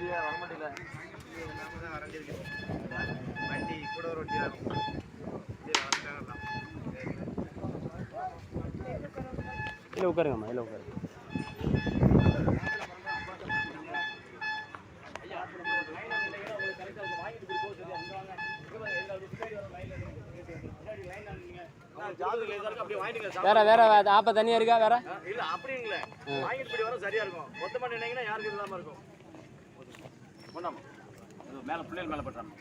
இல்லையா வர மாட்டேல நாம தான் அரஞ்சிருக்கோம் வண்டி கூட ஒரு வண்டி ஆகும் இல்லை உட்காருங்கம்மா இல்லை உட்காருங்க வேற வேற ஆப்ப தனியா இருக்கா வேற இல்ல அப்படி இல்ல வாங்கிட்டு போய் வர சரியா இருக்கும் மொத்தமா நினைங்கன்னா யாருக்கு இல்லாம இருக்கும் போடாம மேல பிள்ளைகள் மேல பண்றாங்க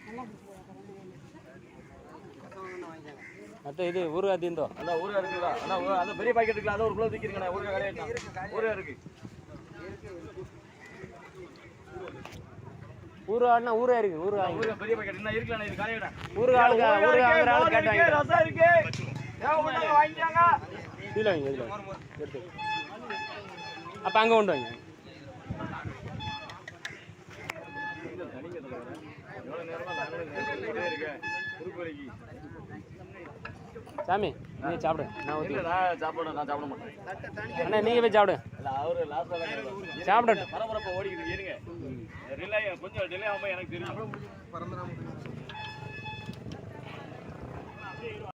மத்த இது ஊரு அதிந்தோ அத ஊரு இருக்குடா அத பெரிய பாக்கெட் இருக்குல அத ஒரு கிலோ தூக்கிருங்க ஊரு கடையில ஊரு இருக்கு ஊரு ஆடுனா ஊரே இருக்கு ஊரு பெரிய பாக்கெட் என்ன இருக்குல இது காலையில ஊரு ஆளுங்க ஆளு கேட்டாங்க ரசா இருக்கு தேவப்பட்டவங்க வாங்கிட்டாங்க இதுல வைங்க இதுல எடுத்து அப்ப அங்க கொண்டு வாங்க எவ்வளவு நேரமா நாங்களே இருக்கேன் குறுக்குவலிக்கு சாமி நீ சாப்பிடு நான் சாப்பிட மாட்டேன் அண்ணா நீங்க போய் சாப்பிடு அவரு லாஸ்ட்ல சாப்பிடட்டும் பரபரப்பா ஓடிக்கிட்டு இருங்க ரிலே கொஞ்சம் டிலே ஆகாம எனக்கு தெரியும்